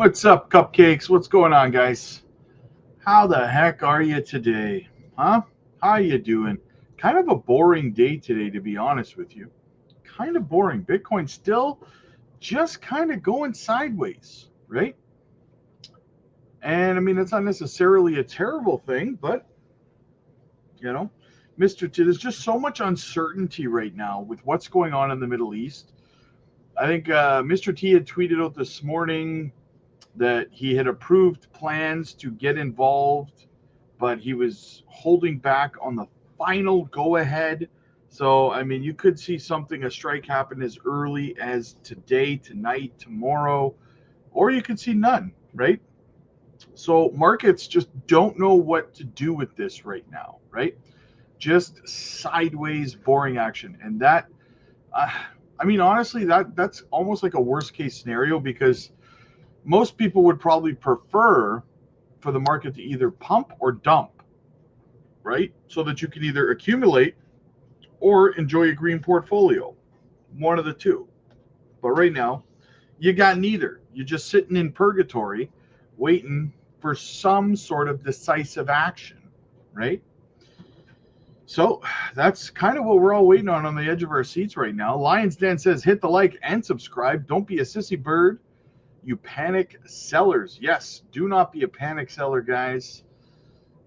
What's up, cupcakes? What's going on, guys? How the heck are you today? Huh? How you doing? Kind of a boring day today, to be honest with you. Kind of boring. Bitcoin still just kind of going sideways, right? And I mean, it's not necessarily a terrible thing, but you know, Mr. T, there's just so much uncertainty right now with what's going on in the Middle East. I think Mr. T had tweeted out this morning that he had approved plans to get involved, but he was holding back on the final go ahead. So, I mean, you could see something, a strike happen as early as today, tonight, tomorrow, or you could see none, right? So, markets just don't know what to do with this right now, right? Just sideways, boring action. And that, uh, I mean, honestly, that's almost like a worst case scenario because most people would probably prefer for the market to either pump or dump, right? So that you can either accumulate or enjoy a green portfolio, one of the two. But right now, you got neither. You're just sitting in purgatory waiting for some sort of decisive action, right? So that's kind of what we're all waiting on the edge of our seats right now. Lions Den says hit the like and subscribe. Don't be a sissy bird. You panic sellers. Yes, do not be a panic seller, guys.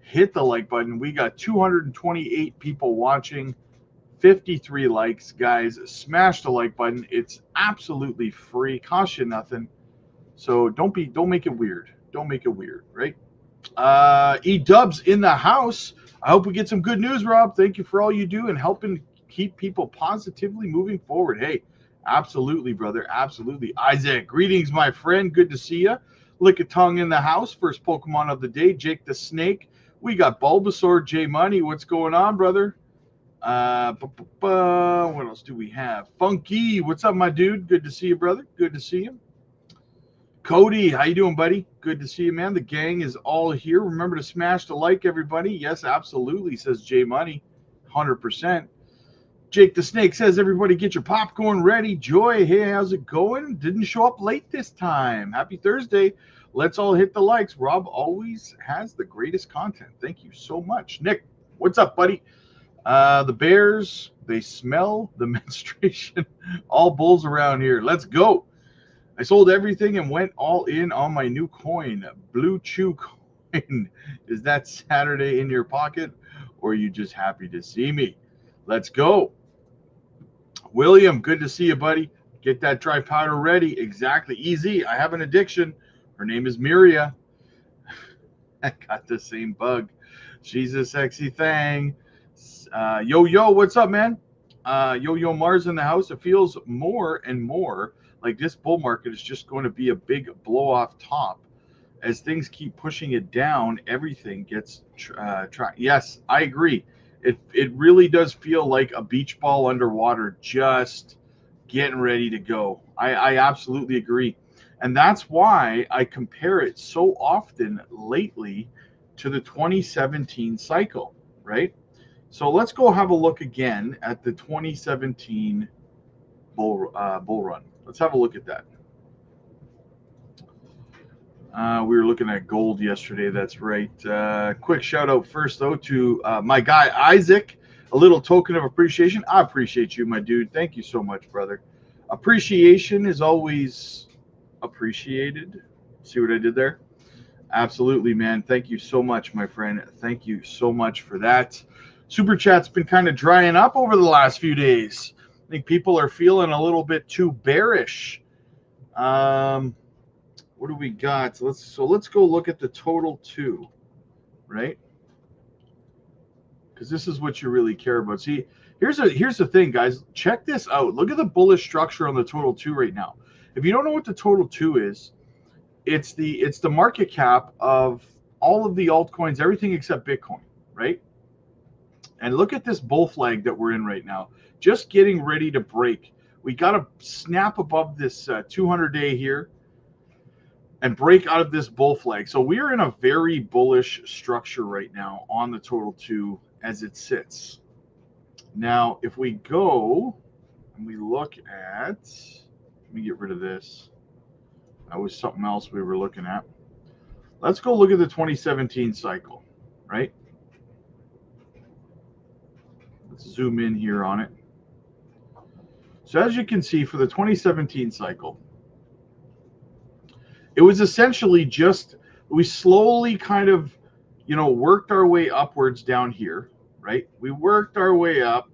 Hit the like button. We got 228 people watching, 53 likes, guys. Smash the like button. It's absolutely free, costs you nothing. So don't make it weird. Don't make it weird, right? E-Dubs in the house. I hope we get some good news, Rob. Thank you for all you do and helping keep people positively moving forward. Hey, absolutely, brother. Absolutely. Isaac, greetings, my friend. Good to see you. Lick a tongue in the house. First Pokemon of the day, Jake the Snake. We got Bulbasaur, J Money. What's going on, brother? What else do we have? Funky, what's up, my dude? Good to see you, brother. Good to see you. Cody, how you doing, buddy? Good to see you, man. The gang is all here. Remember to smash the like, everybody. Yes, absolutely, says J Money. 100%. Jake the Snake says, everybody get your popcorn ready. Joy, hey, how's it going? Didn't show up late this time. Happy Thursday. Let's all hit the likes. Rob always has the greatest content. Thank you so much. Nick, what's up, buddy? The Bears, they smell the menstruation. All bulls around here. Let's go. I sold everything and went all in on my new coin, Blue Chew coin. Is that Saturday in your pocket, or are you just happy to see me? Let's go. William, good to see you, buddy. Get that dry powder ready. Exactly. Easy. I have an addiction. Her name is Miria. I got the same bug. She's a sexy thing. Yo, what's up, man? Yo, Mars in the house. It feels more and more like this bull market is just going to be a big blow off top. As things keep pushing it down, everything gets tracked. Yes, I agree. It really does feel like a beach ball underwater, just getting ready to go. I absolutely agree. And that's why I compare it so often lately to the 2017 cycle, right? So let's go have a look again at the 2017 bull run. Let's have a look at that. We were looking at gold yesterday. That's right. Quick shout out first, though, to my guy, Isaac. A little token of appreciation. I appreciate you, my dude. Thank you so much, brother. Appreciation is always appreciated. See what I did there? Absolutely, man. Thank you so much, my friend. Thank you so much for that. Super chat's been kind of drying up over the last few days. I think people are feeling a little bit too bearish. What do we got? Let's go look at the total two, right? Because this is what you really care about. See, here's the thing, guys. Check this out. Look at the bullish structure on the total two right now. If you don't know what the total two is, it's the market cap of all of the altcoins, everything except Bitcoin, right? And look at this bull flag that we're in right now, just getting ready to break. We got to snap above this 200-day here and break out of this bull flag. So we are in a very bullish structure right now on the total two as it sits. Now, if we go and we look at, let me get rid of this. That was something else we were looking at. Let's go look at the 2017 cycle, right? Let's zoom in here on it. So as you can see, for the 2017 cycle, it was essentially just, we slowly kind of, worked our way upwards down here, right? We worked our way up.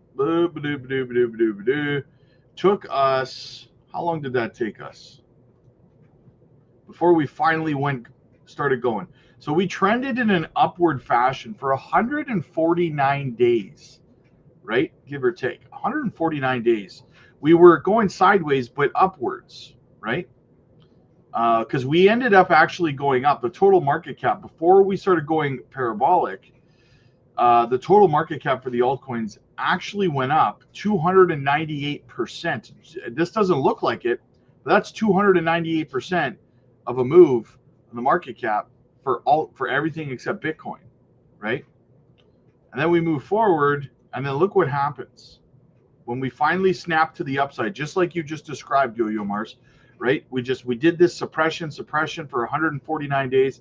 Took us, how long did that take us before we finally started going? So we trended in an upward fashion for 149 days, right? Give or take 149 days. We were going sideways, but upwards, right? Because we ended up actually going up. The total market cap, before we started going parabolic, the total market cap for the altcoins actually went up 298%. This doesn't look like it, but that's 298% of a move on the market cap for everything except Bitcoin, right? And then we move forward, and then look what happens when we finally snap to the upside, just like you just described, Yo-Yo Mars, right? We did this suppression for 149 days,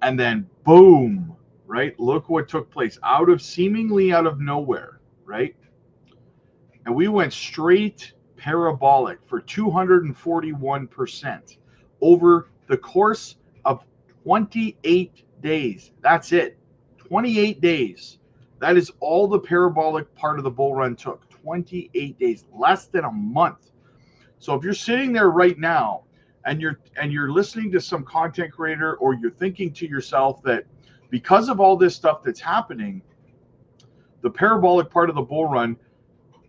and then boom, right? Look what took place seemingly out of nowhere, right? And we went straight parabolic for 241% over the course of 28 days. That's it. 28 days. That is all the parabolic part of the bull run took. 28 days, less than a month. So if you're sitting there right now and you're listening to some content creator, or you're thinking to yourself that because of all this stuff that's happening, the parabolic part of the bull run,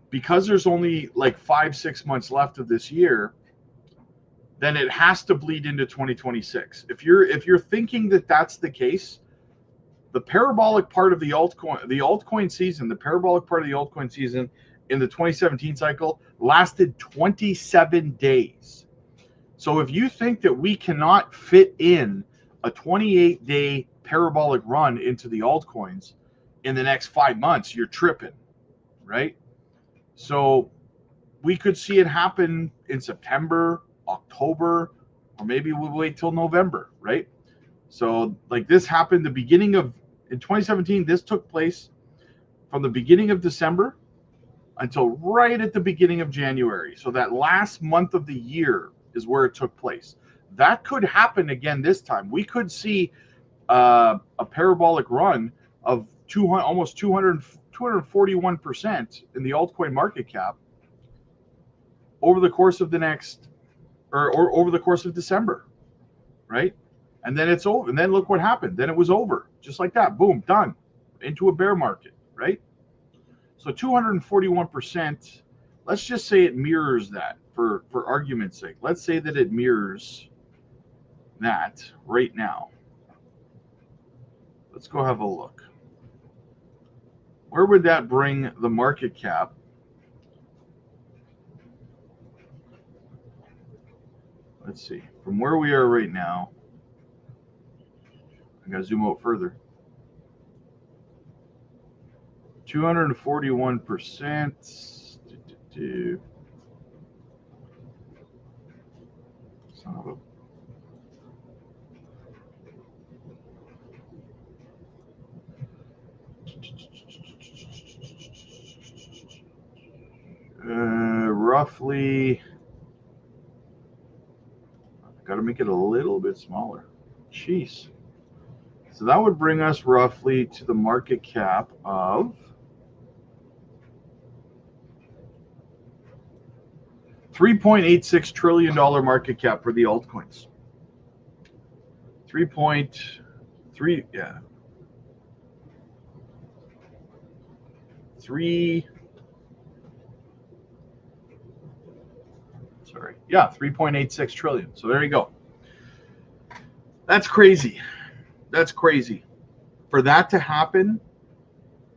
because there's only like 5-6 months left of this year, then it has to bleed into 2026. If you're thinking that that's the case, the parabolic part of the altcoin season, the parabolic part of the altcoin season in the 2017 cycle lasted 27 days. So if you think that we cannot fit in a 28-day parabolic run into the altcoins in the next 5 months, you're tripping, right? So we could see it happen in September, October, or maybe we'll wait till November, right? So like this happened in 2017, this took place from the beginning of December until right at the beginning of January. So that last month of the year is where it took place. That could happen again this time. We could see a parabolic run of almost 241% in the altcoin market cap over the course of over the course of December, right? And then it's over. And then look what happened. Then it was over, just like that. Boom, done, into a bear market, right? So 241%. Let's just say it mirrors that for argument's sake. Let's say that it mirrors that right now. Let's go have a look. Where would that bring the market cap? Let's see. From where we are right now, I gotta zoom out further. 241%. Son of a. Roughly, got to make it a little bit smaller. Jeez. So that would bring us roughly to the market cap of $3.86 trillion market cap for the altcoins. 3.3, yeah. 3.86 trillion. So there you go. That's crazy. That's crazy. For that to happen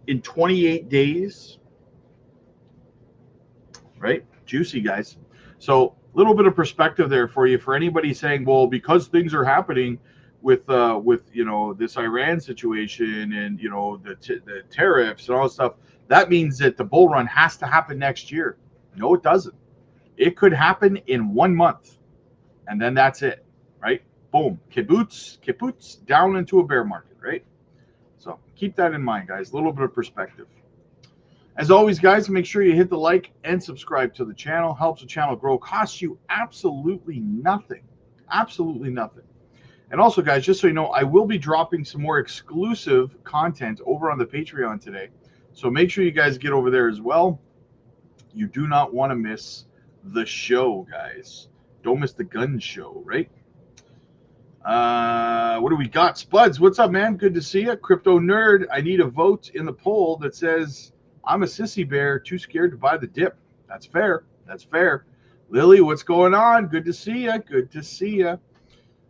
in 28 days, right? Juicy, guys. So a little bit of perspective there for you, for anybody saying, well, because things are happening with this Iran situation and the tariffs and all that stuff, that means that the bull run has to happen next year. No, it doesn't. It could happen in 1 month, and then that's it. right? Boom, kibbutz down into a bear market, right? So keep that in mind, guys. A little bit of perspective. As always, guys, make sure you hit the like and subscribe to the channel. Helps the channel grow. Costs you absolutely nothing. Absolutely nothing. And also, guys, just so you know, I will be dropping some more exclusive content over on the Patreon today. So make sure you guys get over there as well. You do not want to miss the show, guys. Don't miss the gun show, right? What do we got? Spuds, what's up, man? Good to see you. Crypto nerd, I need a vote in the poll that says I'm a sissy bear, too scared to buy the dip. That's fair. That's fair. Lily, what's going on? Good to see you. Good to see you.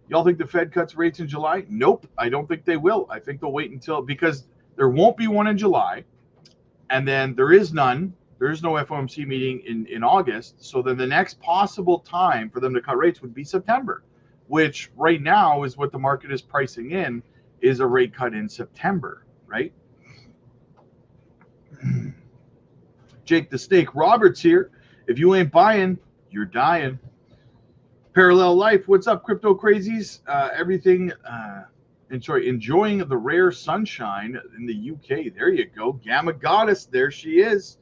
Y'all think the Fed cuts rates in July? Nope, I don't think they will. I think they'll wait until, because there won't be one in July, and then there is none. There is no FOMC meeting in August. So then the next possible time for them to cut rates would be September, which right now is what the market is pricing in, is a rate cut in September, right? Jake the Snake Roberts here. If you ain't buying, you're dying. Parallel Life, what's up, crypto crazies? Enjoying the rare sunshine in the UK. There you go. Gamma Goddess, there she is.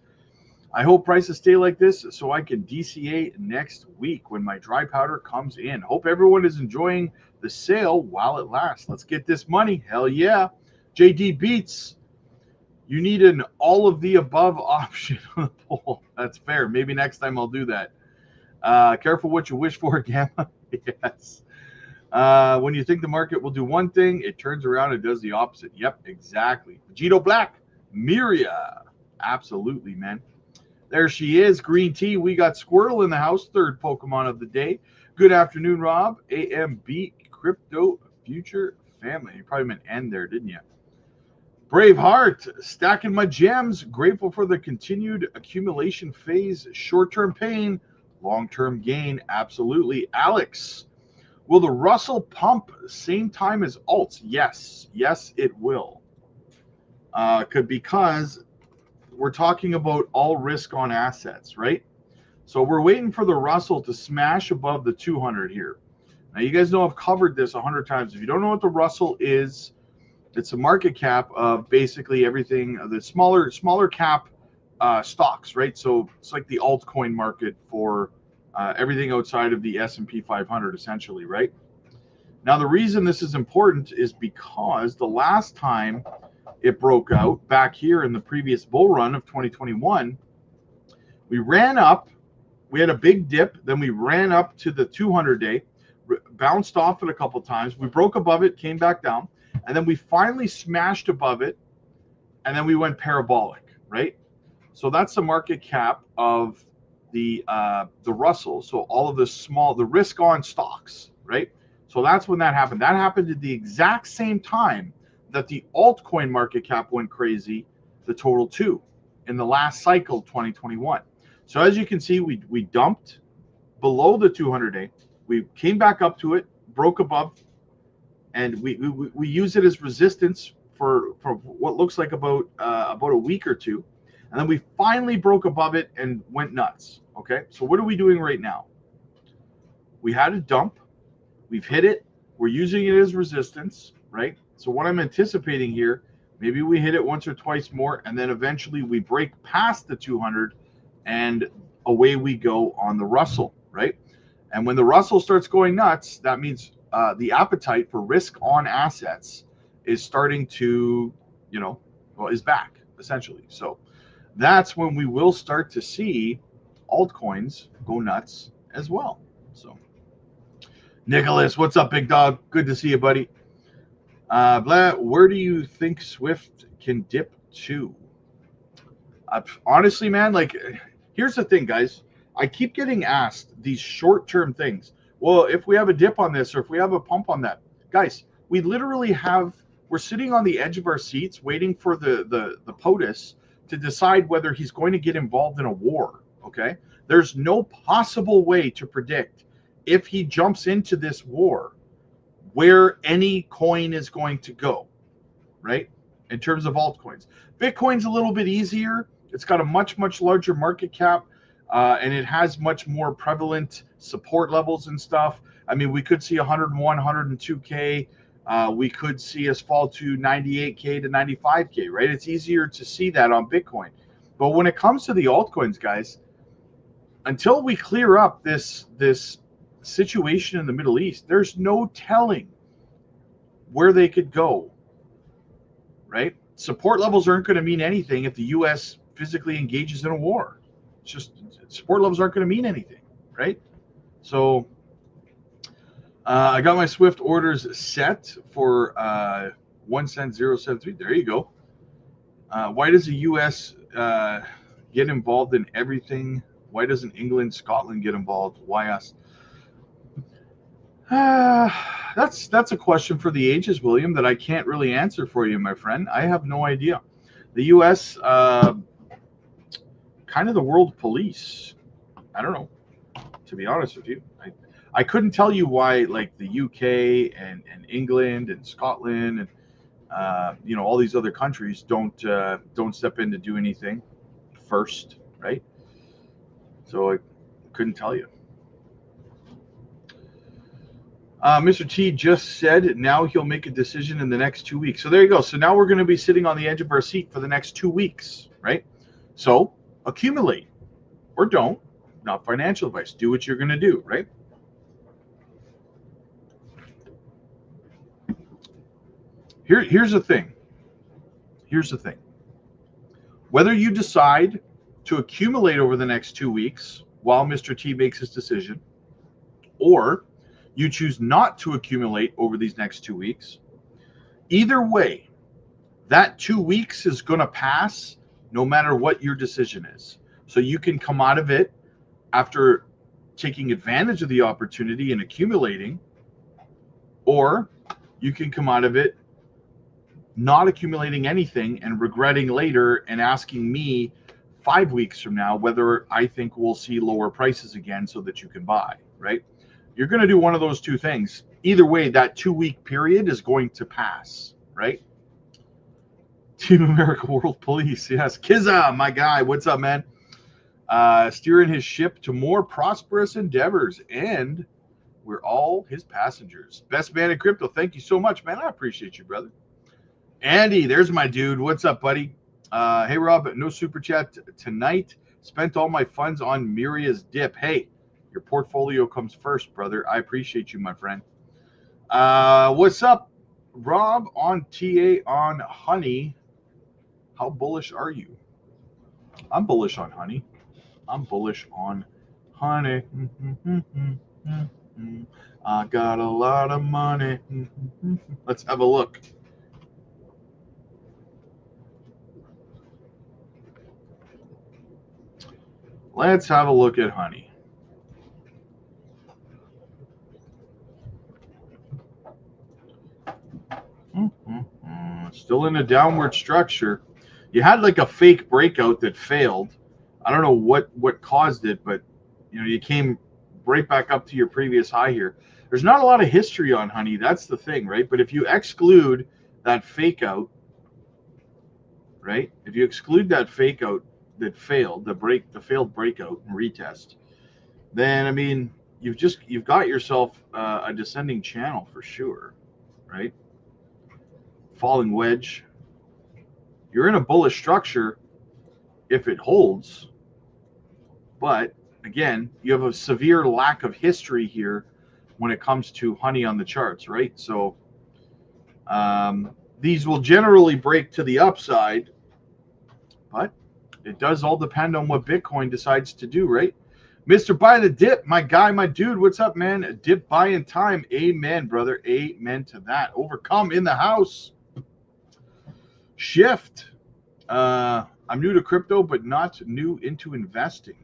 I hope prices stay like this so I can DCA next week when my dry powder comes in. Hope everyone is enjoying the sale while it lasts. Let's get this money. Hell yeah. JD Beats, you need an all of the above option on the poll. That's fair. Maybe next time I'll do that. Careful what you wish for, Gamma. Yes. When you think the market will do one thing, it turns around and does the opposite. Yep, exactly. Vegito Black, Miria. Absolutely, man. There she is. Green tea. We got Squirtle in the house. Third Pokemon of the day. Good afternoon, Rob. AMB Crypto Future Family. You probably meant end there, didn't you? Braveheart. Stacking my gems. Grateful for the continued accumulation phase. Short-term pain. Long-term gain, absolutely. Alex, will the Russell pump same time as alts? Yes, it will. Because we're talking about all risk on assets, right? So we're waiting for the Russell to smash above the 200 here. Now, you guys know I've covered this 100 times. If you don't know what the Russell is, it's a market cap of basically everything, the smaller cap stocks, right? So it's like the altcoin market for everything outside of the S&P 500, essentially, right? Now, the reason this is important is because the last time it broke out back here in the previous bull run of 2021, we ran up, we had a big dip, then we ran up to the 200-day, bounced off it a couple times, we broke above it, came back down, and then we finally smashed above it, and then we went parabolic, right? So that's the market cap of the Russell. So all of the risk on stocks, right? So that's when that happened. That happened at the exact same time that the altcoin market cap went crazy, the total 2, in the last cycle, 2021. So as you can see, we dumped below the 200-day. We came back up to it, broke above, and we use it as resistance for what looks like about a week or two. And then we finally broke above it and went nuts, okay? So what are we doing right now? We had a dump. We've hit it. We're using it as resistance, right? So what I'm anticipating here, maybe we hit it once or twice more, and then eventually we break past the 200, and away we go on the Russell, right? And when the Russell starts going nuts, that means the appetite for risk on assets is starting to, is back, essentially. So that's when we will start to see altcoins go nuts as well. So, Nicholas, what's up, big dog? Good to see you, buddy. Vlad, where do you think Swift can dip to? Honestly, man, here's the thing, guys. I keep getting asked these short-term things. Well, if we have a dip on this or if we have a pump on that, guys, we literally we're sitting on the edge of our seats waiting for the POTUS to decide whether he's going to get involved in a war, okay? There's no possible way to predict if he jumps into this war where any coin is going to go, right? In terms of altcoins. Bitcoin's a little bit easier. It's got a much, much larger market cap. and it has much more prevalent support levels and stuff. I mean, we could see 101, 102K. We could see us fall to 98K to 95K, right? It's easier to see that on Bitcoin. But when it comes to the altcoins, guys, until we clear up this situation in the Middle East, there's no telling where they could go, right? Support levels aren't going to mean anything if the U.S. physically engages in a war. It's just support levels aren't going to mean anything, right? So I got my Swift orders set for 1 cent 073. There you go. Why does the U.S. Get involved in everything? Why doesn't England, Scotland get involved? Why us? That's a question for the ages, William, that I can't really answer for you, my friend. I have no idea. The U.S. Kind of the world police. I don't know, to be honest with you. I couldn't tell you why, like, the UK and England and Scotland and all these other countries don't step in to do anything first, right? So I couldn't tell you. Mr. T just said now he'll make a decision in the next 2 weeks. So there you go. So now we're going to be sitting on the edge of our seat for the next 2 weeks, right? So accumulate or don't. Not financial advice. Do what you're going to do, right? Here's the thing. Here's the thing. Whether you decide to accumulate over the next 2 weeks while Mr. T makes his decision, or you choose not to accumulate over these next 2 weeks, either way, that 2 weeks is going to pass no matter what your decision is. So you can come out of it after taking advantage of the opportunity and accumulating, or you can come out of it not accumulating anything and regretting later and asking me 5 weeks from now whether I think we'll see lower prices again so that you can buy, right? You're going to do one of those two things. Either way, that 2 week period is going to pass, right? Team America World Police. Yes. Kizza, my guy. What's up, man? Steering his ship to more prosperous endeavors, and we're all his passengers. Best man in crypto. Thank you so much, man. I appreciate you, brother. Andy, there's my dude. What's up, buddy? Hey, Rob, no super chat tonight. Spent all my funds on Miria's dip. Hey, your portfolio comes first, brother. I appreciate you, my friend. What's up, Rob, on TA on honey? How bullish are you? I'm bullish on honey. I'm bullish on honey. I got a lot of money. Let's have a look. Let's have a look at honey. Still in a downward structure. You had like a fake breakout that failed. I don't know what caused it, but you came right back up to your previous high here. There's not a lot of history on honey. That's the thing, right? But if you exclude that fake out, right? If you exclude that fake out that failed, the failed breakout and retest, then I mean you've got yourself a descending channel for sure, right? Falling wedge. You're in a bullish structure if it holds, but again, you have a severe lack of history here when it comes to honey on the charts, right? So these will generally break to the upside, but it does all depend on what Bitcoin decides to do, right? Mr. Buy the Dip, my guy, my dude, what's up, man? A dip buy in time. Amen, brother. Amen to that. Overcome in the house. Shift. I'm new to crypto, but not new into investing.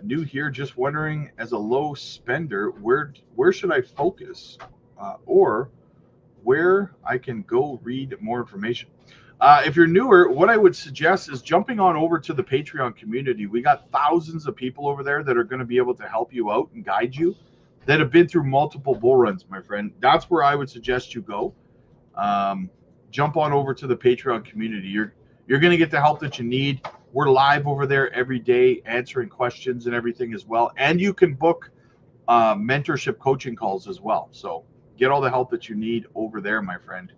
New here, just wondering, as a low spender, where should I focus, or where I can go read more information. If you're newer, what I would suggest is jumping on over to the Patreon community. We got thousands of people over there that are going to be able to help you out and guide you, that have been through multiple bull runs, my friend. That's where I would suggest you go. Jump on over to the Patreon community. You're going to get the help that you need. We're live over there every day answering questions and everything as well. And you can book mentorship coaching calls as well. So get all the help that you need over there, my friend.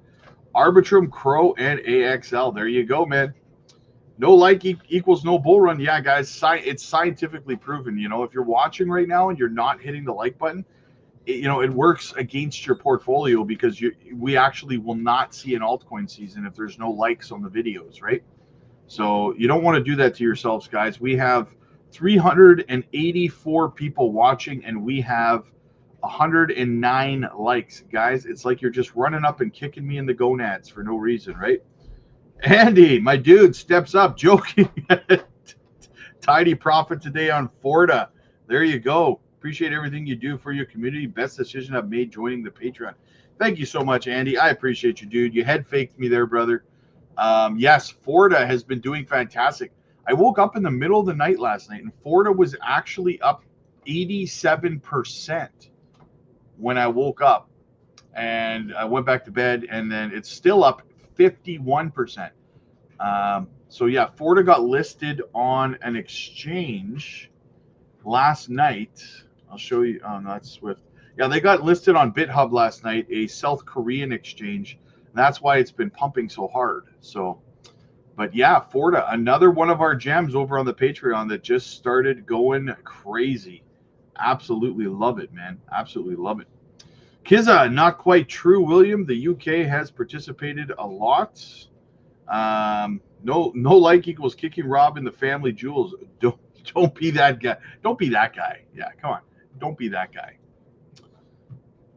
Arbitrum, Crow, and AXL. There you go, man. No like equals no bull run. Yeah, guys, it's scientifically proven. You know, if you're watching right now and you're not hitting the like button, it works against your portfolio, because we actually will not see an altcoin season if there's no likes on the videos, right? So you don't want to do that to yourselves, guys. We have 384 people watching, and we have 109 likes, guys. It's like you're just running up and kicking me in the gonads for no reason, right? Andy, my dude, steps up, joking. Tidy profit today on Forda. There you go. Appreciate everything you do for your community. Best decision I've made joining the Patreon. Thank you so much, Andy. I appreciate you, dude. You head faked me there, brother. Yes, Forda has been doing fantastic. I woke up in the middle of the night last night, and Forda was actually up 87% when I woke up. And I went back to bed, and then it's still up 51%. So yeah, Forda got listed on an exchange last night. I'll show you. Oh, no, that's Swift. Yeah, they got listed on BitHub last night, a South Korean exchange. That's why it's been pumping so hard. So, but yeah, Forda, another one of our gems over on the Patreon that just started going crazy. Absolutely love it, man. Absolutely love it. Kizza, not quite true, William. The UK has participated a lot. No like equals kicking Rob in the family jewels. Don't be that guy. Don't be that guy. Yeah, come on. Don't be that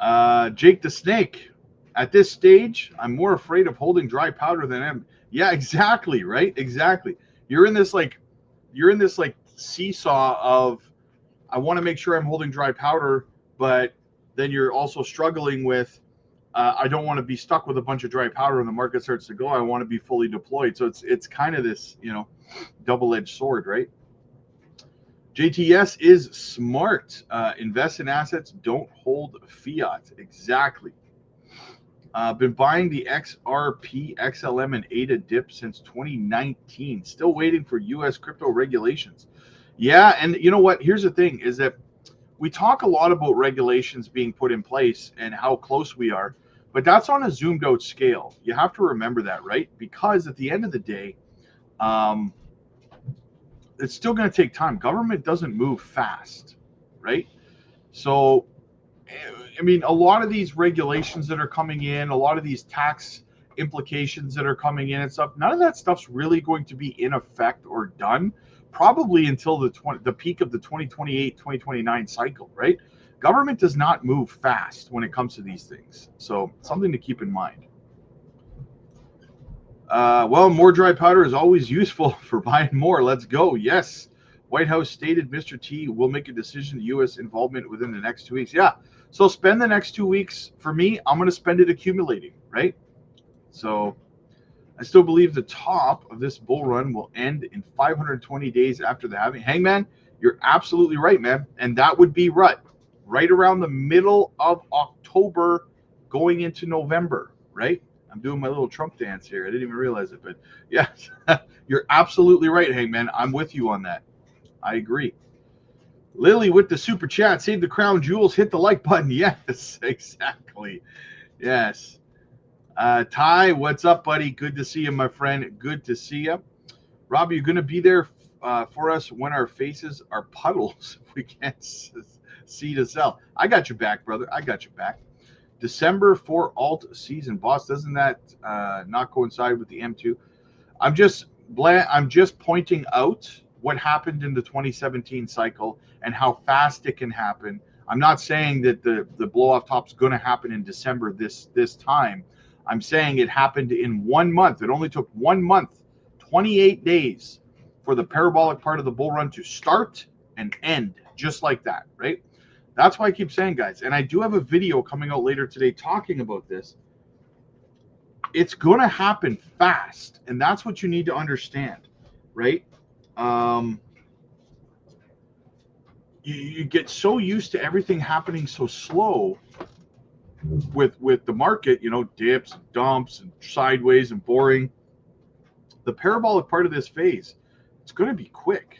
guy. Jake the Snake. At this stage, I'm more afraid of holding dry powder than him. Yeah, exactly, right? Exactly. You're in this like seesaw of, I want to make sure I'm holding dry powder, but then you're also struggling with, I don't want to be stuck with a bunch of dry powder when the market starts to go. I want to be fully deployed. So it's kind of this, double-edged sword, right? JTS is smart. Invest in assets, don't hold fiat. Exactly. Been buying the XRP, XLM, and ADA dip since 2019. Still waiting for U.S. crypto regulations. Yeah, and you know what? Here's the thing, is that we talk a lot about regulations being put in place and how close we are, but that's on a zoomed out scale. You have to remember that, right? Because at the end of the day, it's still going to take time. Government doesn't move fast, right? So, I mean, a lot of these regulations that are coming in, a lot of these tax implications that are coming in and stuff, none of that stuff's really going to be in effect or done probably until the peak of the 2028, 2029 cycle, right? Government does not move fast when it comes to these things. So something to keep in mind. Well, more dry powder is always useful for buying more. Let's go. Yes. White House stated Mr. T will make a decision to U.S. involvement within the next 2 weeks. Yeah. So spend the next 2 weeks. For me, I'm going to spend it accumulating, right? So I still believe the top of this bull run will end in 520 days after the halving. Hangman, you're absolutely right, man. And that would be right around the middle of October going into November, right? I'm doing my little Trump dance here. I didn't even realize it, but yeah, you're absolutely right, Hangman. I'm with you on that. I agree. Lily with the super chat. Save the crown jewels. Hit the like button. Yes, exactly. Yes. Ty, what's up, buddy? Good to see you, my friend. Good to see you. Rob, you're going to be there for us when our faces are puddles. We can't see to sell. I got your back, brother. I got your back. December for alt season, boss. Doesn't that not coincide with the M2? I'm just pointing out what happened in the 2017 cycle and how fast it can happen. I'm not saying that the blow off top's going to happen in December this time. I'm saying it happened in 1 month. It only took 1 month, 28 days for the parabolic part of the bull run to start and end just like that, right? That's why I keep saying, guys, and I do have a video coming out later today talking about this. It's going to happen fast, and that's what you need to understand, right? You get so used to everything happening so slow with the market, dips and dumps and sideways and boring. The parabolic part of this phase It's going to be quick.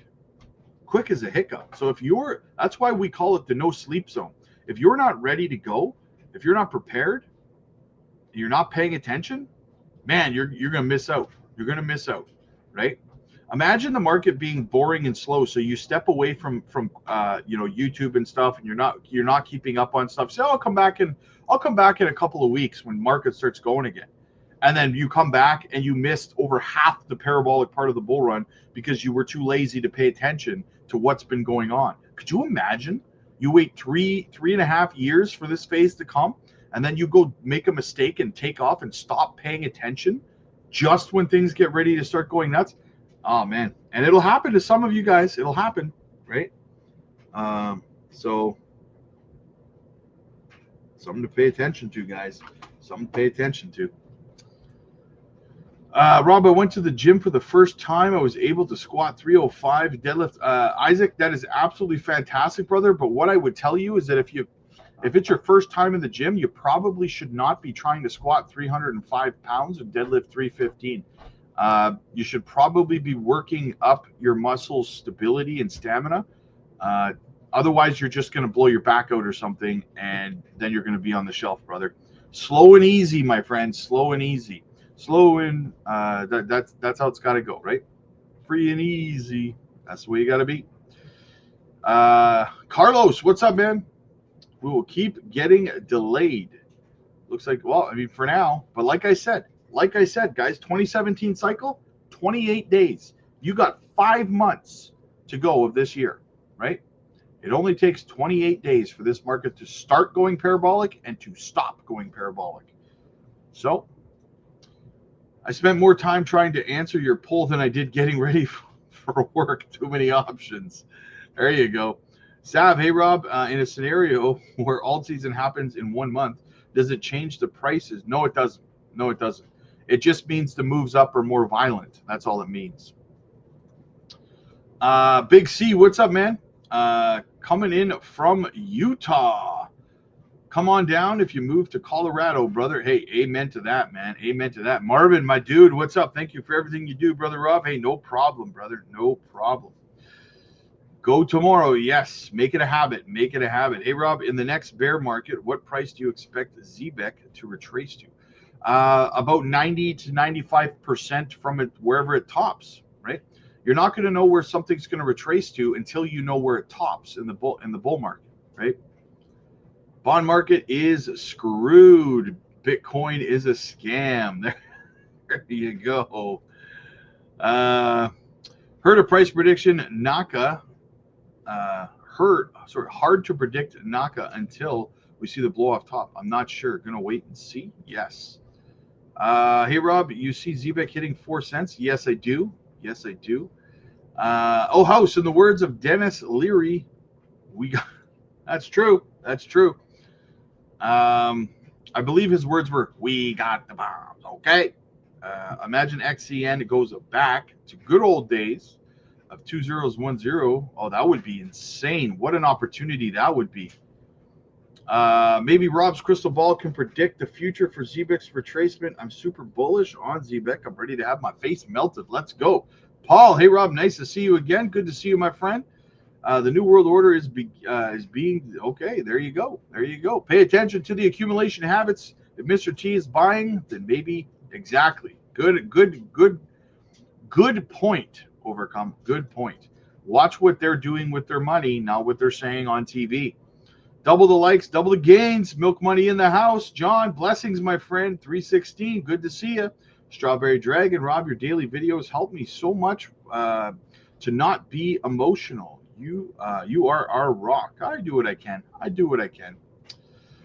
Quick as a hiccup. So that's why we call it the no sleep zone. If you're not ready to go, if you're not prepared, you're not paying attention, man, you're going to miss out. You're going to miss out, right? Imagine the market being boring and slow, so you step away from YouTube and stuff, and you're not keeping up on stuff. So I'll come back in a couple of weeks when market starts going again, and then you come back and you missed over half the parabolic part of the bull run because you were too lazy to pay attention to what's been going on. Could you imagine? You wait three and a half years for this phase to come, and then you go make a mistake and take off and stop paying attention just when things get ready to start going nuts. Oh man, and it'll happen to some of you guys. It'll happen, right? So something to pay attention to, guys. Something to pay attention to. Rob, I went to the gym for the first time. I was able to squat 305 deadlift. Isaac, that is absolutely fantastic, brother. But what I would tell you is that if it's your first time in the gym, you probably should not be trying to squat 305 pounds and deadlift 315. You should probably be working up your muscles stability and stamina. Otherwise, you're just going to blow your back out or something, and then you're going to be on the shelf, brother. Slow and easy, my friend. Slow and easy. Slow and that's how it's got to go, right? Free and easy. That's the way you got to be. Carlos, what's up, man? We will keep getting delayed. Looks like, well, I mean, for now. But like I said, guys, 2017 cycle, 28 days. You got 5 months to go of this year, right? It only takes 28 days for this market to start going parabolic and to stop going parabolic. So I spent more time trying to answer your poll than I did getting ready for work. Too many options. There you go. Sav, hey Rob, in a scenario where alt season happens in 1 month, does it change the prices? No, it doesn't. No, it doesn't. It just means the moves up are more violent. That's all it means. Big C, what's up, man? Coming in from Utah. Come on down if you move to Colorado, brother. Hey, amen to that, man. Amen to that. Marvin, my dude, what's up? Thank you for everything you do, brother Rob. Hey, no problem, brother. No problem. Go tomorrow. Yes, make it a habit. Make it a habit. Hey, Rob, in the next bear market, what price do you expect ZBEC to retrace to? About 90 to 95% from it, wherever it tops, right? You're not going to know where something's going to retrace to until you know where it tops in the bull market, right? Bond market is screwed. Bitcoin is a scam. There you go. Heard a price prediction. Naka. Hard to predict Naka until we see the blow off top. I'm not sure. Gonna wait and see. Yes. Hey Rob, you see ZBEC hitting 4 cents? Yes, I do. Yes, I do. House, in the words of Dennis Leary, we got. That's true. That's true. I believe his words were, "We got the bombs." Okay. Imagine XCN goes back to good old days of 2 zeros 1 0. Oh, that would be insane. What an opportunity that would be. Maybe Rob's crystal ball can predict the future for ZBEC's retracement. I'm super bullish on ZBEC. I'm ready to have my face melted. Let's go. Paul, hey Rob, nice to see you again. Good to see you, my friend. The New World Order is being okay. There you go. There you go. Pay attention to the accumulation habits. If Mr. T is buying, then maybe exactly. Good point. Overcome. Good point. Watch what they're doing with their money, not what they're saying on TV. Double the likes, double the gains. Milk money in the house. John, blessings, my friend. 316. Good to see you. Strawberry Dragon, Rob, your daily videos help me so much to not be emotional. You are our rock. I do what I can. I do what I can.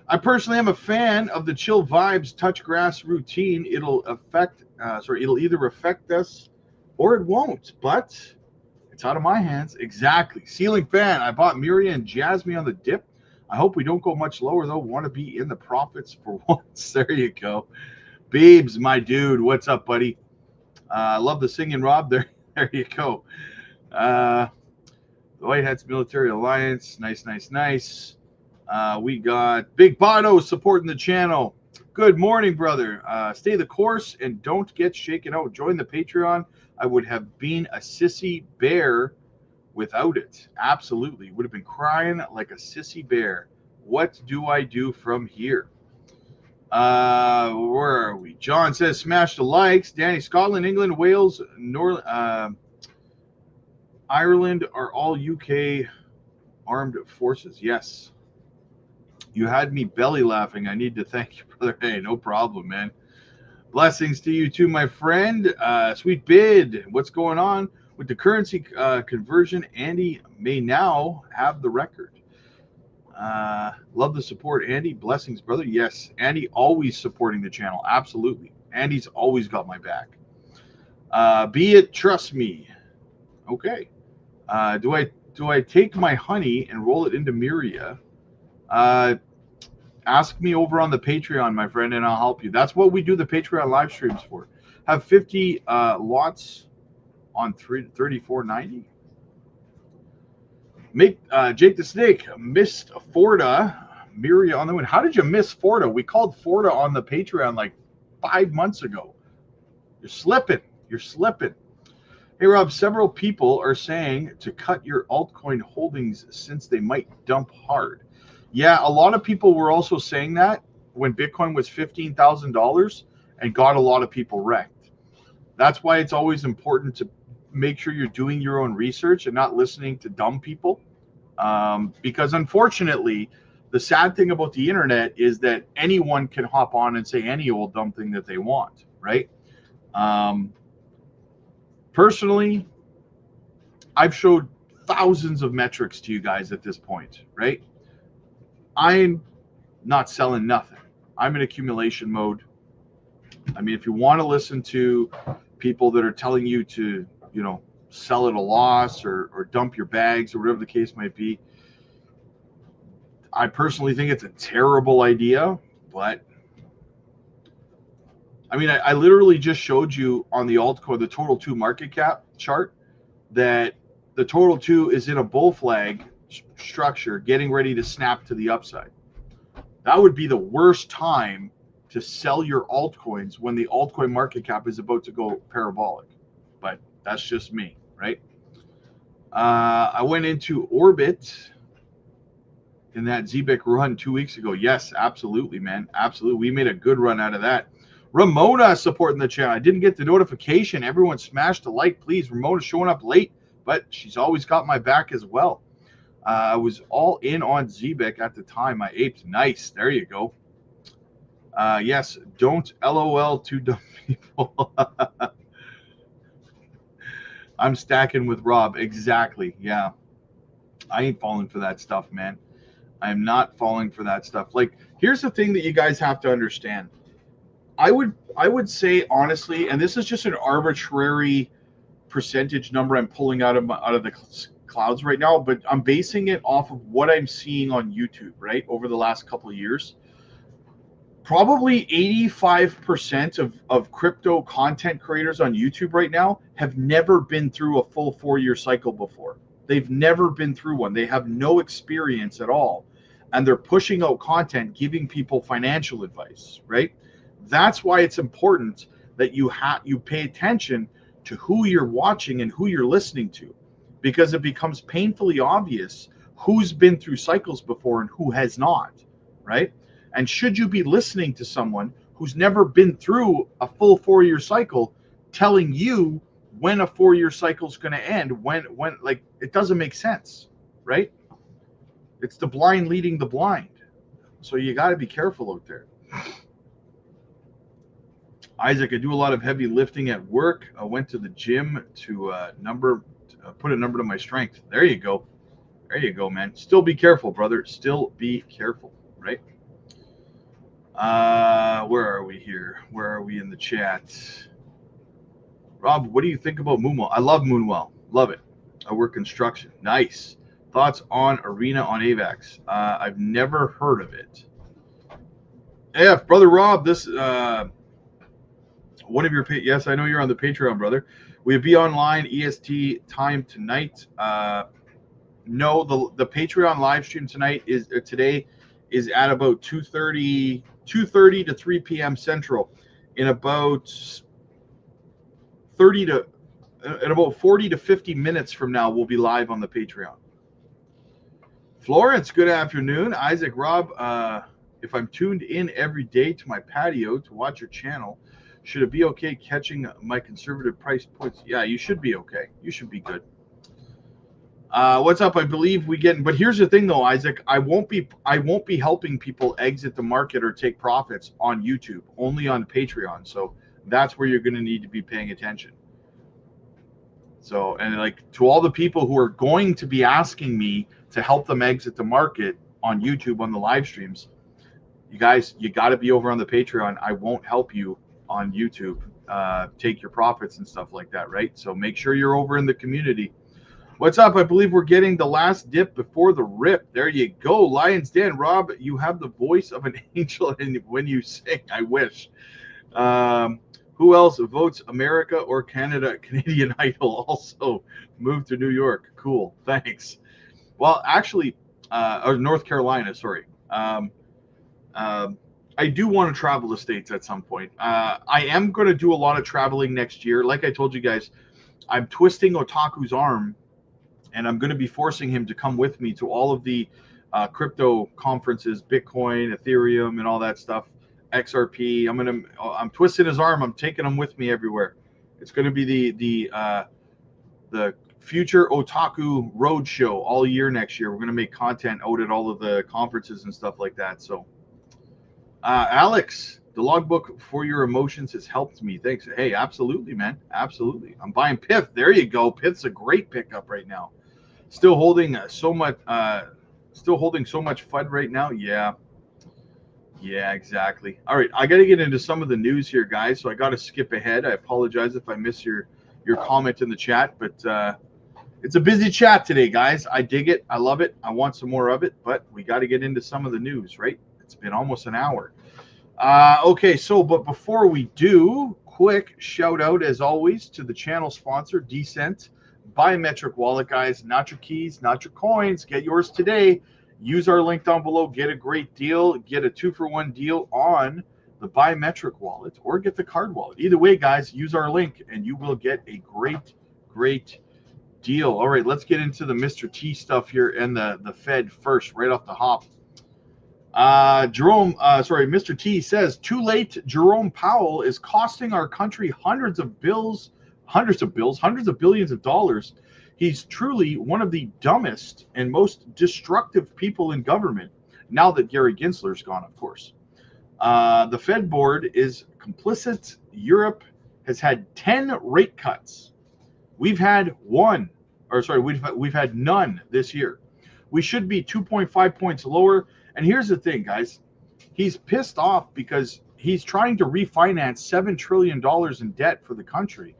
I personally am a fan of the chill vibes touch grass routine. It'll either affect us or it won't, but it's out of my hands. Exactly. Ceiling fan. I bought Miria and Jasmine on the dip. I hope we don't go much lower though. Want to be in the profits for once. There you go. Beebs, my dude. What's up, buddy? Love the singing, Rob. There you go. The White Hats Military Alliance. Nice. We got Big Bono supporting the channel. Good morning, brother. Stay the course and don't get shaken out. Join the Patreon. I would have been a sissy bear without it. Absolutely. Would have been crying like a sissy bear. What do I do from here? Where are we? John says smash the likes. Danny, Scotland, England, Wales, Ireland are all UK armed forces. Yes. You had me belly laughing. I need to thank you, brother. Hey, no problem, man. Blessings to you too, my friend. Sweet bid. What's going on with the currency conversion? Andy may now have the record. Love the support, Andy. Blessings, brother. Yes, Andy always supporting the channel. Absolutely. Andy's always got my back. Be it, trust me. Okay. Do I take my honey and roll it into Miria? Ask me over on the Patreon, my friend, and I'll help you. That's what we do the Patreon live streams for. Have 50 lots on 34.90. Make Jake the Snake missed Forda. Miria on the win. How did you miss Forda? We called Forda on the Patreon like 5 months ago. You're slipping. You're slipping. Hey, Rob, several people are saying to cut your altcoin holdings since they might dump hard. Yeah, a lot of people were also saying that when Bitcoin was $15,000 and got a lot of people wrecked. That's why it's always important to make sure you're doing your own research and not listening to dumb people. Because unfortunately, the sad thing about the internet is that anyone can hop on and say any old dumb thing that they want, right? Personally, I've showed thousands of metrics to you guys at this point, right? I'm not selling nothing. I'm in accumulation mode. I mean, if you want to listen to people that are telling you to, sell at a loss or dump your bags or whatever the case might be, I personally think it's a terrible idea. But I mean, I literally just showed you on the altcoin, the total 2 market cap chart, that the total 2 is in a bull flag structure getting ready to snap to the upside. That would be the worst time to sell your altcoins when the altcoin market cap is about to go parabolic. But that's just me, right? I went into Orbit in that ZBIC run 2 weeks ago. Yes, absolutely, man. Absolutely. We made a good run out of that. Ramona supporting the channel. I didn't get the notification. Everyone smash the like, please. Ramona's showing up late, but she's always got my back as well. I was all in on ZBIC at the time. I aped. Nice. There you go. Yes, don't LOL to dumb people. I'm stacking with Rob. Exactly. Yeah. I ain't falling for that stuff, man. I'm not falling for that stuff. Like, here's the thing that you guys have to understand. I would say honestly, and this is just an arbitrary percentage number I'm pulling out of the clouds right now, but I'm basing it off of what I'm seeing on YouTube, right, over the last couple of years. Probably 85% of crypto content creators on YouTube right now have never been through a full 4-year cycle before. They've never been through one. They have no experience at all. And they're pushing out content, giving people financial advice, right? That's why it's important that you pay attention to who you're watching and who you're listening to, because it becomes painfully obvious who's been through cycles before and who has not, right? And should you be listening to someone who's never been through a full 4-year cycle telling you when a 4-year cycle is going to end, when like, it doesn't make sense, right? It's the blind leading the blind. So you got to be careful out there. Isaac, I do a lot of heavy lifting at work. I went to the gym to put a number to my strength. There you go. There you go, man. Still be careful, brother. Still be careful, right? Where are we here? Where are we in the chat? Rob, what do you think about Moonwell? I love Moonwell. Love it. I work construction. Nice. Thoughts on Arena on AVAX? I've never heard of it. Yeah, brother Rob, this one of your yes, I know you're on the Patreon, brother. We'll be online EST time tonight. No, the Patreon live stream today is at about 2:30 2:30 to 3 p.m. Central. In about 30 to in about 40 to 50 minutes from now, we'll be live on the Patreon. Florence, good afternoon. Isaac, Rob, if I'm tuned in every day to my patio to watch your channel, should it be okay catching my conservative price points? Yeah, you should be okay. You should be good. What's up? I believe we get, but here's the thing though, Isaac, I won't be helping people exit the market or take profits on YouTube, only on Patreon. So that's where you're going to need to be paying attention. So, and like to all the people who are going to be asking me to help them exit the market on YouTube on the live streams, you guys, you got to be over on the Patreon. I won't help you on YouTube take your profits and stuff like that, right? So make sure you're over in the community. What's up? I believe we're getting the last dip before the rip. There you go. Lions Den. Rob, you have the voice of an angel and when you sing. I wish. Who else votes America or Canada? Canadian Idol also moved to New York. Cool. Thanks. Well, actually, or North Carolina, sorry. I do want to travel the States at some point. I am going to do a lot of traveling next year. Like I told you guys, I'm twisting Otaku's arm, and I'm going to be forcing him to come with me to all of the crypto conferences, Bitcoin, Ethereum, and all that stuff. XRP. I'm twisting his arm. I'm taking him with me everywhere. It's going to be the future Otaku Roadshow all year next year. We're going to make content out at all of the conferences and stuff like that. So, Alex, the logbook for your emotions has helped me. Thanks. Hey, absolutely, man. Absolutely. I'm buying Pith. There you go. Pith's a great pickup right now. Still holding so much FUD right now. Yeah, exactly. All right, I got to get into some of the news here, guys. So I got to skip ahead. I apologize if I miss your comment in the chat, but it's a busy chat today, guys. I dig it. I love it. I want some more of it, but we got to get into some of the news, right? It's been almost an hour. Okay, so but before we do, quick shout out as always to the channel sponsor, Decent Biometric Wallet, guys. Not your keys, not your coins. Get yours today. Use our link down below. Get a great deal. Get a 2-for-1 deal on the biometric wallet or get the card wallet. Either way, guys, use our link and you will get a great deal. All right, let's get into the Mr. T stuff here and the Fed first, right off the hop. Mr. T says, too late, Jerome Powell is costing our country hundreds of billions of dollars. He's truly one of the dumbest and most destructive people in government, now that Gary Gensler's gone, of course. The Fed board is complicit. Europe has had 10 rate cuts. We've had we've had none this year. We should be 2.5 points lower. And here's the thing, guys. He's pissed off because he's trying to refinance $7 trillion in debt for the country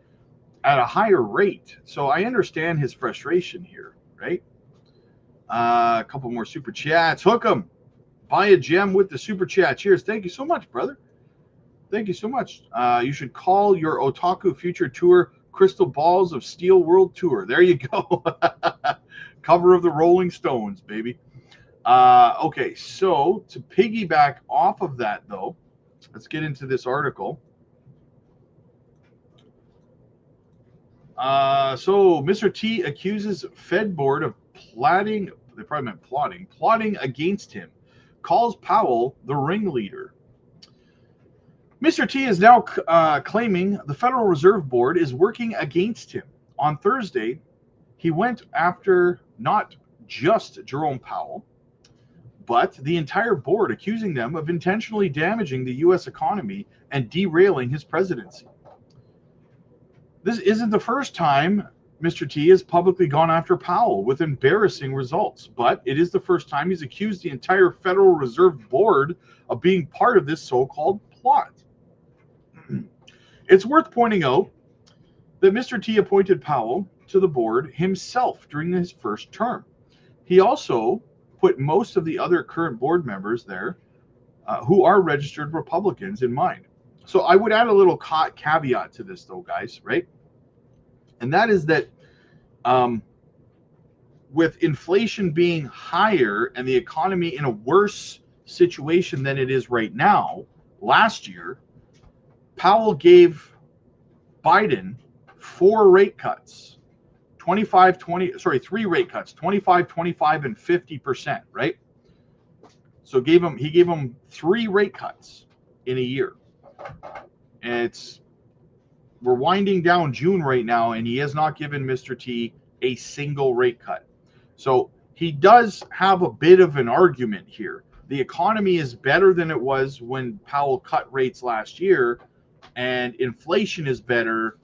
at a higher rate. So I understand his frustration here, right? A couple more super chats. Hook 'em. Buy a gem with the super chat. Cheers. Thank you so much, brother. Thank you so much. You should call your Otaku Future Tour Crystal Balls of Steel World Tour. There you go. Cover of the Rolling Stones, baby. Okay, so to piggyback off of that, though, let's get into this article. So Mr. T accuses Fed board of plotting, they probably meant plotting against him, calls Powell the ringleader. Mr. T is now claiming the Federal Reserve Board is working against him. On Thursday, he went after not just Jerome Powell, but the entire board, accusing them of intentionally damaging the U.S. economy and derailing his presidency. This isn't the first time Mr. T has publicly gone after Powell with embarrassing results, but it is the first time he's accused the entire Federal Reserve Board of being part of this so-called plot. It's worth pointing out that Mr. T appointed Powell to the board himself during his first term. He also put most of the other current board members there who are registered Republicans in mind. So I would add a little caveat to this, though, guys, right? And that is that with inflation being higher and the economy in a worse situation than it is right now. Last year, Powell gave Biden three rate cuts, 25, 25, and 50%, right? So he gave him 3 rate cuts in a year. And we're winding down June right now, and he has not given Mr. T a single rate cut. So he does have a bit of an argument here. The economy is better than it was when Powell cut rates last year, and inflation is better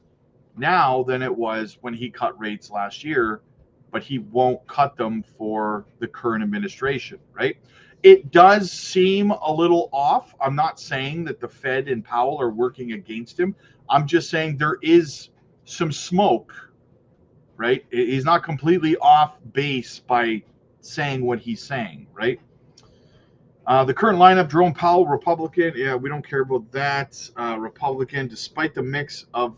now than it was when he cut rates last year, but he won't cut them for the current administration, right? It does seem a little off. I'm not saying that the Fed and Powell are working against him. I'm just saying there is some smoke, right? He's not completely off base by saying what he's saying, right? The current lineup, Jerome Powell, Republican. Yeah, we don't care about that. Republican, despite the mix of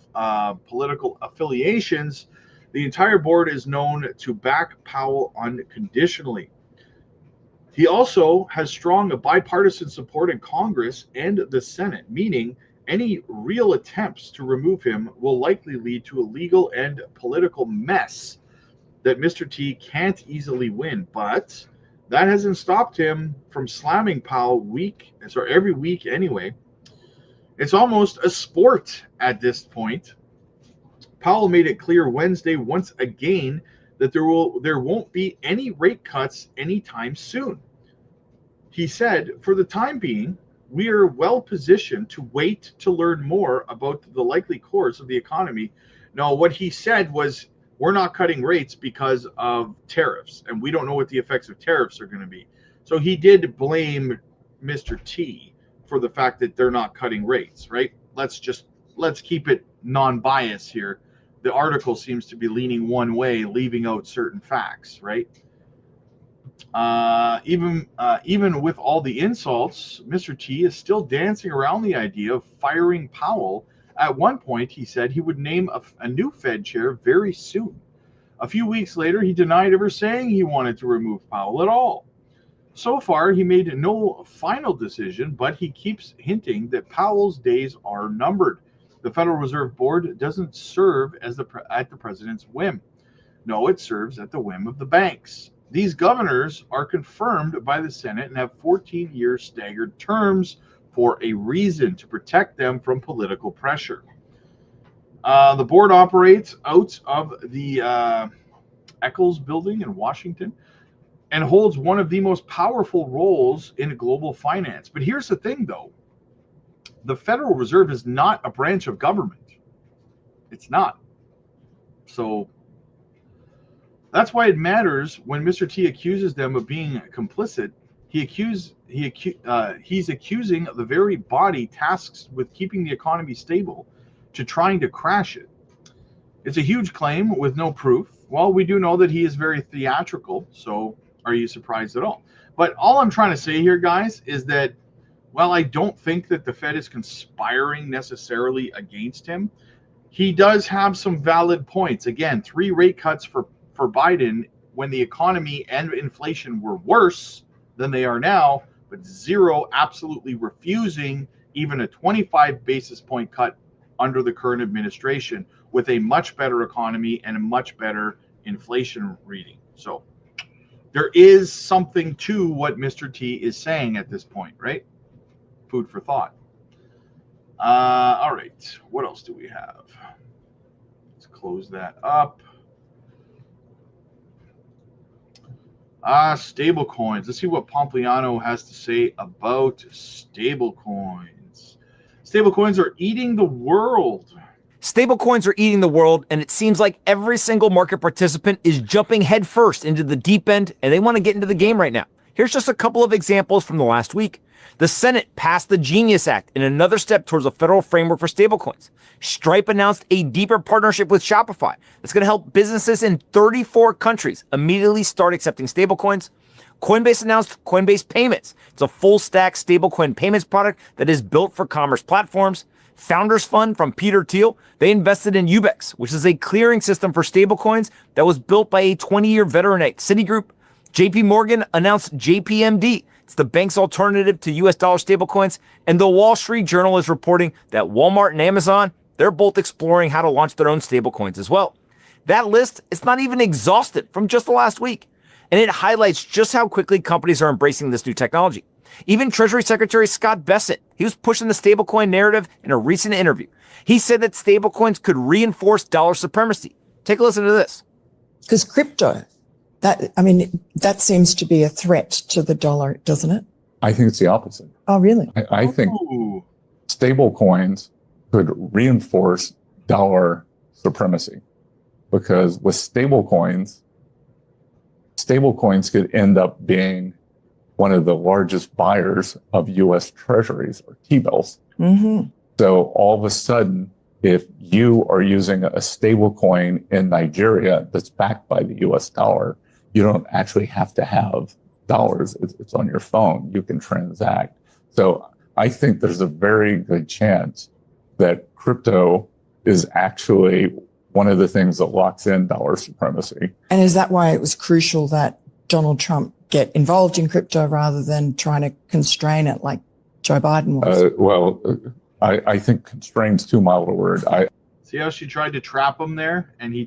political affiliations, the entire board is known to back Powell unconditionally. He also has strong bipartisan support in Congress and the Senate, meaning any real attempts to remove him will likely lead to a legal and political mess that Mr. T can't easily win. But that hasn't stopped him from slamming Powell every week anyway. It's almost a sport at this point. Powell made it clear Wednesday once again that there won't be any rate cuts anytime soon. He said, for the time being, we are well positioned to wait to learn more about the likely course of the economy. No, what he said was, we're not cutting rates because of tariffs, and we don't know what the effects of tariffs are going to be. So he did blame Mr. T for the fact that they're not cutting rates, right? Let's keep it non-biased here. The article seems to be leaning one way, leaving out certain facts, right? Even with all the insults, Mr. T is still dancing around the idea of firing Powell. At one point, he said he would name a new Fed chair very soon. A few weeks later, he denied ever saying he wanted to remove Powell at all. So far, he made no final decision, but he keeps hinting that Powell's days are numbered. The Federal Reserve Board doesn't serve at the president's whim. No, it serves at the whim of the banks. These governors are confirmed by the Senate and have 14-year staggered terms for a reason, to protect them from political pressure. The board operates out of the Eccles building in Washington and holds one of the most powerful roles in global finance. But here's the thing, though. The Federal Reserve is not a branch of government. It's not. So that's why it matters when Mr. T accuses them of being complicit. He's accusing the very body tasked with keeping the economy stable to trying to crash it. It's a huge claim with no proof. Well, we do know that he is very theatrical, so are you surprised at all? But all I'm trying to say here, guys, is that while I don't think that the Fed is conspiring necessarily against him, he does have some valid points. Again, 3 rate cuts for Biden when the economy and inflation were worse than they are now, but 0 absolutely refusing even a 25 basis point cut under the current administration with a much better economy and a much better inflation reading. So there is something to what Mr. T is saying at this point, right? Food for thought. All right, what else do we have? Let's close that up. Stablecoins. Let's see what Pompliano has to say about stablecoins. Stablecoins are eating the world. Stablecoins are eating the world, and it seems like every single market participant is jumping headfirst into the deep end, and they want to get into the game right now. Here's just a couple of examples from the last week. The Senate passed the Genius Act in another step towards a federal framework for stablecoins. Stripe announced a deeper partnership with Shopify that's going to help businesses in 34 countries immediately start accepting stablecoins. Coinbase announced Coinbase Payments. It's a full-stack stablecoin payments product that is built for commerce platforms. Founders Fund from Peter Thiel, they invested in Ubex, which is a clearing system for stablecoins that was built by a 20-year veteran at Citigroup. JP Morgan announced JPMD. It's the bank's alternative to US dollar stablecoins. And the Wall Street Journal is reporting that Walmart and Amazon, they're both exploring how to launch their own stablecoins as well. That list is not even exhausted from just the last week. And it highlights just how quickly companies are embracing this new technology. Even Treasury Secretary Scott Bessent, he was pushing the stablecoin narrative in a recent interview. He said that stablecoins could reinforce dollar supremacy. Take a listen to this. Because crypto, that seems to be a threat to the dollar, doesn't it? I think it's the opposite. Oh, really? I think stable coins could reinforce dollar supremacy, because with stable coins could end up being one of the largest buyers of U.S. treasuries or T-bills. Mm-hmm. So all of a sudden, if you are using a stable coin in Nigeria that's backed by the US dollar, you don't actually have to have dollars. It's on your phone. You can transact. So I think there's a very good chance that crypto is actually one of the things that locks in dollar supremacy. And is that why it was crucial that Donald Trump get involved in crypto rather than trying to constrain it like Joe Biden was? I think constrain's too mild a word. See how she tried to trap him there, and he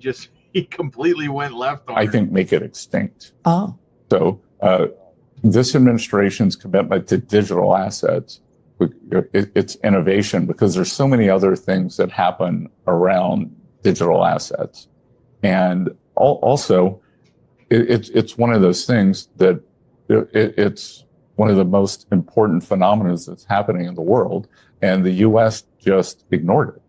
completely went left on I her. think make it extinct. Oh. So this administration's commitment to digital assets, it's innovation, because there's so many other things that happen around digital assets. And also, it's one of those things that it's one of the most important phenomena that's happening in the world, and the U.S. just ignored it.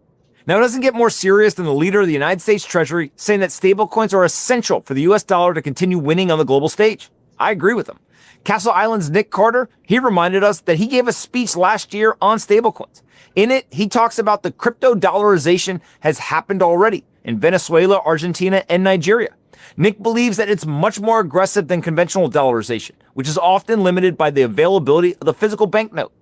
Now, it doesn't get more serious than the leader of the United States Treasury saying that stablecoins are essential for the US dollar to continue winning on the global stage. I agree with him. Castle Island's Nick Carter, he reminded us that he gave a speech last year on stablecoins. In it, he talks about the crypto dollarization has happened already in Venezuela, Argentina, and Nigeria. Nick believes that it's much more aggressive than conventional dollarization, which is often limited by the availability of the physical banknote.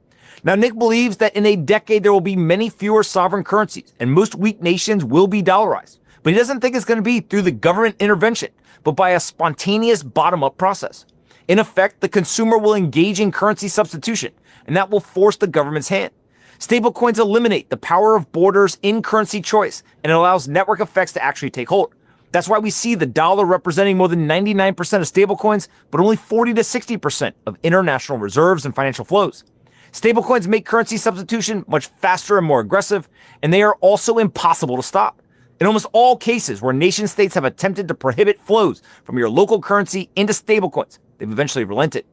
Now, Nick believes that in a decade, there will be many fewer sovereign currencies, and most weak nations will be dollarized. But he doesn't think it's going to be through the government intervention, but by a spontaneous bottom-up process. In effect, the consumer will engage in currency substitution, and that will force the government's hand. Stablecoins eliminate the power of borders in currency choice, and it allows network effects to actually take hold. That's why we see the dollar representing more than 99% of stablecoins, but only 40 to 60% of international reserves and financial flows. Stablecoins make currency substitution much faster and more aggressive, and they are also impossible to stop. In almost all cases where nation states have attempted to prohibit flows from your local currency into stablecoins, they've eventually relented.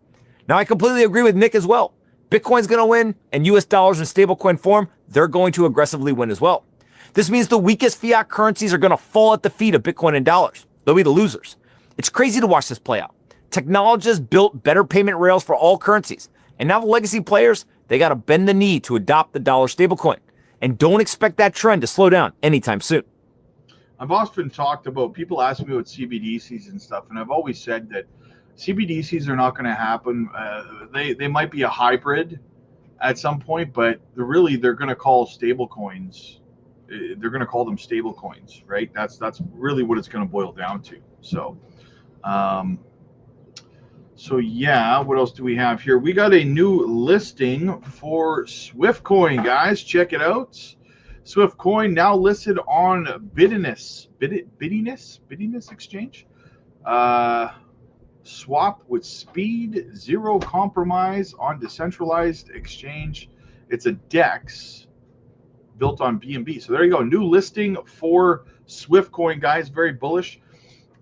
Now, I completely agree with Nick as well. Bitcoin's going to win, and US dollars in stablecoin form, they're going to aggressively win as well. This means the weakest fiat currencies are going to fall at the feet of Bitcoin and dollars. They'll be the losers. It's crazy to watch this play out. Technologists built better payment rails for all currencies, and now the legacy players, they got to bend the knee to adopt the dollar stablecoin. And don't expect that trend to slow down anytime soon. I've often talked about, people ask me about CBDCs and stuff, and I've always said that CBDCs are not going to happen. They might be a hybrid at some point, but they're going to call stablecoins. They're going to call them stablecoins, right? That's really what it's going to boil down to. So yeah, what else do we have here? We got a new listing for Swiftcoin, guys. Check it out. Swiftcoin now listed on Biddiness Exchange. Swap with speed, zero compromise on decentralized exchange. It's a DEX built on BNB. So there you go. New listing for Swiftcoin, guys. Very bullish.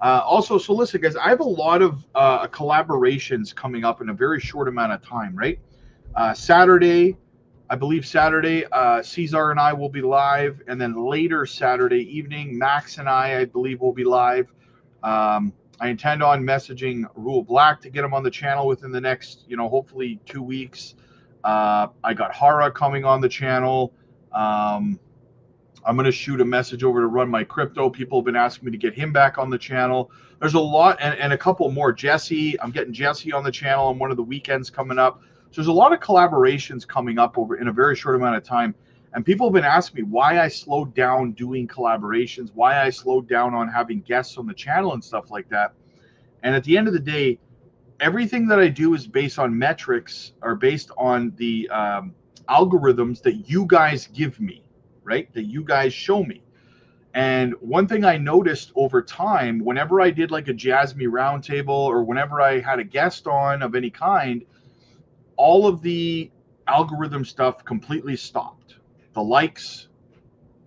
Also, so listen, guys, I have a lot of collaborations coming up in a very short amount of time, right? Saturday, Cesar and I will be live. And then later Saturday evening, Max and I believe, will be live. I intend on messaging Rule Black to get him on the channel within the next, hopefully 2 weeks. I got Hara coming on the channel. I'm going to shoot a message over to Run My Crypto. People have been asking me to get him back on the channel. There's a lot, and a couple more. Jesse, I'm getting Jesse on the channel on one of the weekends coming up. So there's a lot of collaborations coming up over in a very short amount of time. And people have been asking me why I slowed down doing collaborations, why I slowed down on having guests on the channel and stuff like that. And at the end of the day, everything that I do is based on metrics, or based on the algorithms that you guys give me, right? That you guys show me. And one thing I noticed over time, whenever I did like a Jasmine roundtable, or whenever I had a guest on of any kind, all of the algorithm stuff completely stopped. The likes,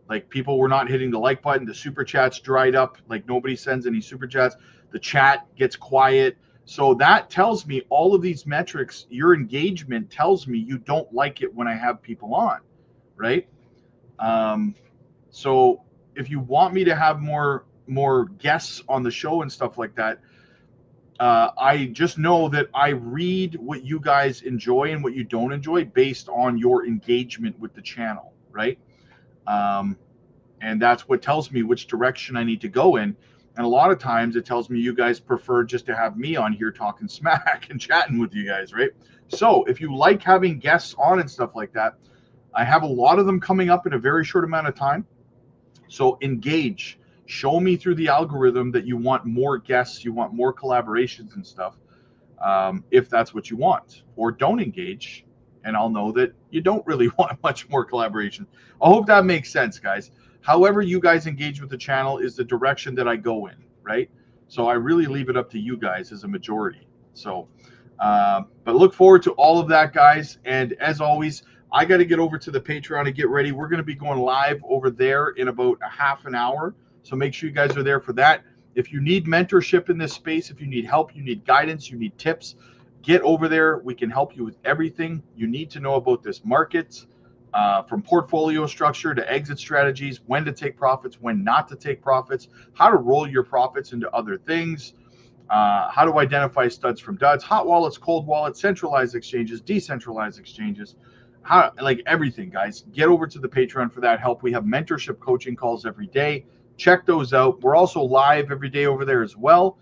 like people were not hitting the like button. The super chats dried up, like nobody sends any super chats. The chat gets quiet. So that tells me all of these metrics, your engagement tells me you don't like it when I have people on, right? So if you want me to have more guests on the show and stuff like that, I just know that I read what you guys enjoy and what you don't enjoy based on your engagement with the channel, right? And that's what tells me which direction I need to go in. And a lot of times it tells me you guys prefer just to have me on here talking smack and chatting with you guys, right? So if you like having guests on and stuff like that, I have a lot of them coming up in a very short amount of time. So engage. Show me through the algorithm that you want more guests, you want more collaborations and stuff, if that's what you want. Or don't engage, and I'll know that you don't really want much more collaboration. I hope that makes sense, guys. However you guys engage with the channel is the direction that I go in, right? So I really leave it up to you guys as a majority. So, but look forward to all of that, guys. And as always, I got to get over to the Patreon and get ready. We're going to be going live over there in about a half an hour. So make sure you guys are there for that. If you need mentorship in this space, if you need help, you need guidance, you need tips, get over there. We can help you with everything you need to know about this market, from portfolio structure to exit strategies, when to take profits, when not to take profits, how to roll your profits into other things, how to identify studs from duds, hot wallets, cold wallets, centralized exchanges, decentralized exchanges, how, like everything, guys. Get over to the Patreon for that help. We have mentorship coaching calls every day. Check those out. We're also live every day over there as well.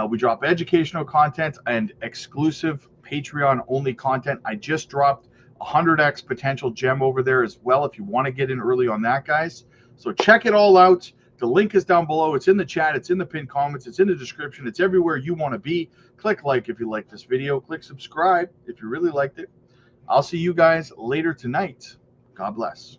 We drop educational content and exclusive Patreon only content. I just dropped 100x potential gem over there as well if you want to get in early on that, guys. So check it all out. The link is down below. It's in the chat. It's in the pinned comments. It's in the description. It's everywhere you want to be. Click like if you like this video. Click subscribe if you really liked it. I'll see you guys later tonight. God bless.